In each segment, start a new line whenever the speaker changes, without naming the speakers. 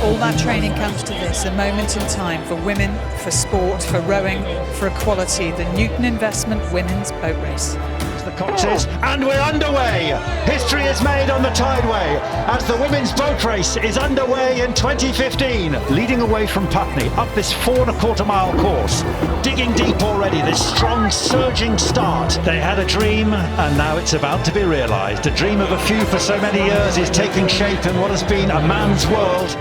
all that training comes to this, a moment in time for women, for sport, for rowing, for equality, the Newton Investment Women's Boat Race.
The Coxes, and we're underway. History is made on the Tideway as the women's boat race is underway in 2015. Leading away from Putney up this 4.25 mile course. Digging deep already, this strong surging start. They had a dream and now it's about to be realised. A dream of a few for so many years is taking shape in what has been a man's world.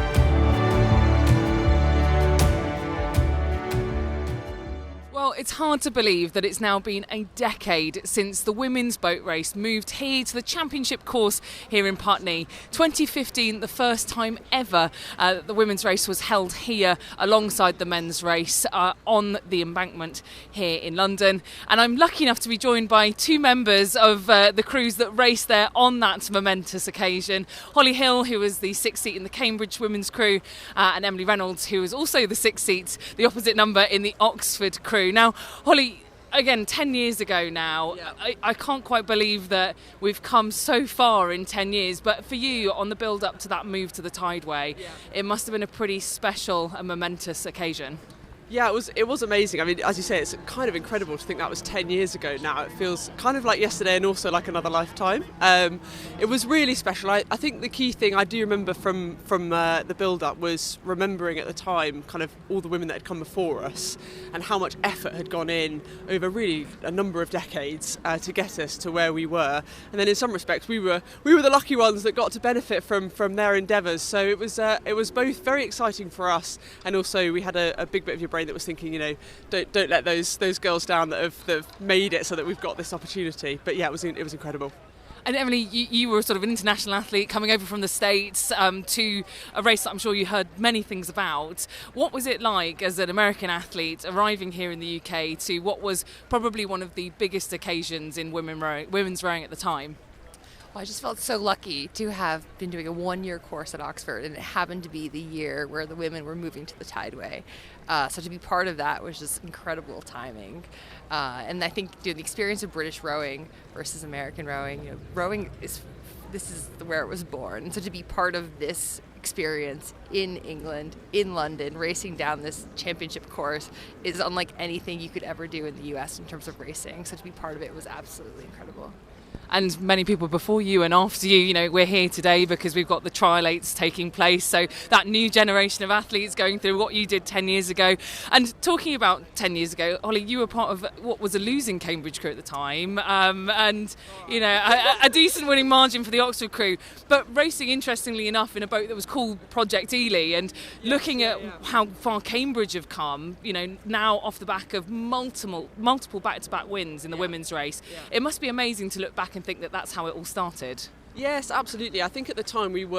It's hard to believe that it's now been a decade since the women's boat race moved here to the championship course here in Putney. 2015, the first time ever the women's race was held here alongside the men's race on the embankment here in London. And I'm lucky enough to be joined by two members of the crews that raced there on that momentous occasion. Holly Hill, who was the sixth seat in the Cambridge women's crew, and Emily Reynolds, who was also the sixth seat, the opposite number in the Oxford crew. Now, Holly, again, 10 years ago now, yeah. I can't quite believe that we've come so far in 10 years, but for you, on the build-up to that move to the Tideway, it must have been a pretty special and momentous occasion.
Yeah, it was amazing. I mean, as you say, it's kind of incredible to think that was 10 years ago now. It feels kind of like yesterday and also like another lifetime. It was really special. I think the key thing I do remember from the build-up was remembering at the time kind of all the women that had come before us and how much effort had gone in over really a number of decades to get us to where we were. And then in some respects, we were the lucky ones that got to benefit from their endeavours. So it was both very exciting for us, and also we had a big bit of your brain that was thinking, don't let those girls down that have made it so that we've got this opportunity. But yeah, it was incredible.
And Emily, you were sort of an international athlete coming over from the States to a race that I'm sure you heard many things about. What was it like as an American athlete arriving here in the UK to what was probably one of the biggest occasions in women's rowing at the time?
Well, I just felt so lucky to have been doing a one-year course at Oxford, and it happened to be the year where the women were moving to the Tideway. So to be part of that was just incredible timing. And I think the experience of British rowing versus American rowing, rowing this is where it was born. And so to be part of this experience in England, in London, racing down this championship course is unlike anything you could ever do in the US in terms of racing. So to be part of it was absolutely incredible.
And many people before you and after you, we're here today because we've got the trial-8s taking place. So that new generation of athletes going through what you did 10 years ago. And talking about 10 years ago, Holly, you were part of what was a losing Cambridge crew at the time. A decent winning margin for the Oxford crew. But racing, interestingly enough, in a boat that was called Project Ely. And looking at how far Cambridge have come, now off the back of multiple back-to-back wins in the women's race, it must be amazing to look back and think that that's how it all started.
Yes, absolutely. I think at the time in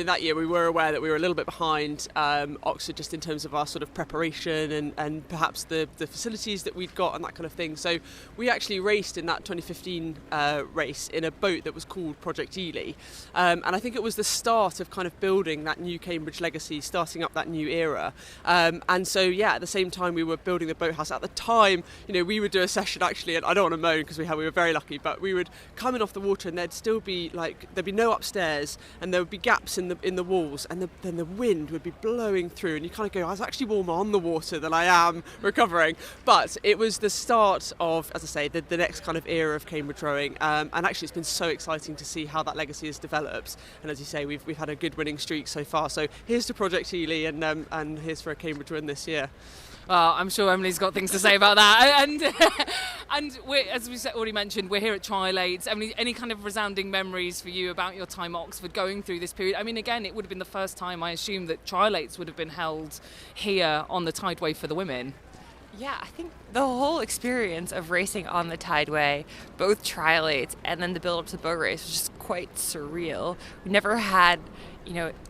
that year we were aware that we were a little bit behind Oxford just in terms of our sort of preparation and perhaps the facilities that we'd got and that kind of thing. So we actually raced in that 2015 race in a boat that was called Project Ely. And I think it was the start of kind of building that new Cambridge legacy, starting up that new era. And so, at the same time we were building the boathouse. At the time, we would do a session actually, and I don't want to moan because we were very lucky, but we would come in off the water and there'd still be there'd be no upstairs and there would be gaps in the walls, and then the wind would be blowing through and you kind of go, I was actually warmer on the water than I am recovering. But it was the start of, as I say, the next kind of era of Cambridge rowing, and actually it's been so exciting to see how that legacy has developed. And as you say, we've had a good winning streak so far, so here's to Project Ely and here's for a Cambridge win this year.
Well, I'm sure Emily's got things to say about that. And as we already mentioned, we're here at trial-8s. Emily, any kind of resounding memories for you about your time at Oxford going through this period? I mean, again, it would have been the first time, I assume, that trial-8s would have been held here on the Tideway for the women.
Yeah, I think the whole experience of racing on the Tideway, both trial-8s and then the build-up to the boat race, was just quite surreal. We never had,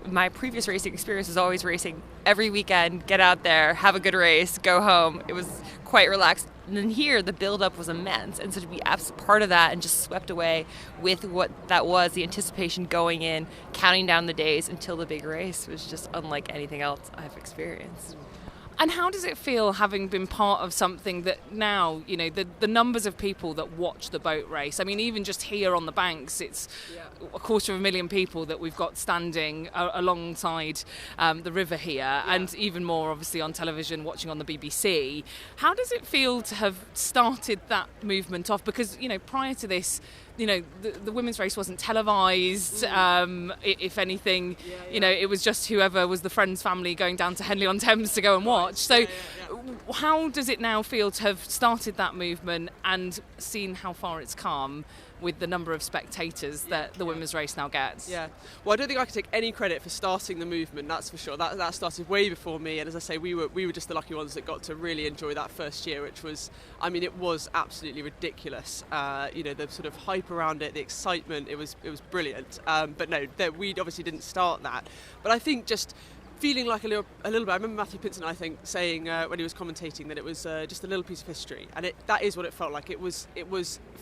my previous racing experience was always racing every weekend, get out there, have a good race, go home. It was quite relaxed. And then here, the build-up was immense. And so to be part of that and just swept away with what that was, the anticipation going in, counting down the days until the big race, was just unlike anything else I've experienced.
And how does it feel having been part of something that now, you know, the numbers of people that watch the boat race? I mean, even just here on the banks, it's 250,000 people that we've got standing alongside the river here, and even more obviously on television watching on the BBC. How does it feel to have started that movement off? Because, you know, prior to this, you know, the women's race wasn't televised. If anything, you know, it was just whoever was the friend's family going down to Henley-on-Thames to go and watch. So how does it now feel to have started that movement and seen how far it's come with the number of spectators that the women's race now gets?
Yeah, well, I don't think I can take any credit for starting the movement, that's for sure. That started way before me, and as I say, we were just the lucky ones that got to really enjoy that first year, which was, I mean, it was absolutely ridiculous. You know, the sort of hype around it, the excitement, it was brilliant. But no, we obviously didn't start that. But I think just feeling like a little bit. I remember Matthew Pinson, I think, saying when he was commentating that it was just a little piece of history, and that is what it felt like. It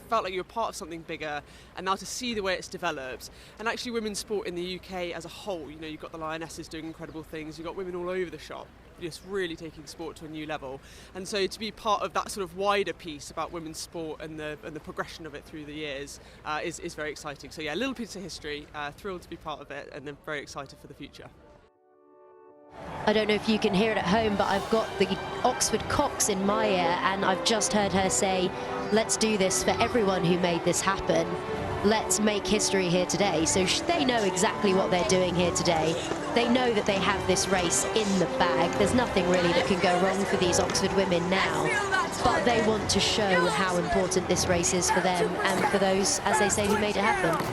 felt like you were part of something bigger, and now to see the way it's developed, and actually women's sport in the UK as a whole. You know, you've got the Lionesses doing incredible things. You've got women all over the shop, just really taking sport to a new level. And so to be part of that sort of wider piece about women's sport and the progression of it through the years is very exciting. So yeah, a little piece of history. Thrilled to be part of it, and then very excited for the future.
I don't know if you can hear it at home, but I've got the Oxford Cox in my ear, and I've just heard her say, let's do this for everyone who made this happen. Let's make history here today. So they know exactly what they're doing here today. They know that they have this race in the bag. There's nothing really that can go wrong for these Oxford women now, but they want to show how important this race is for them and for those, as they say, who made it happen.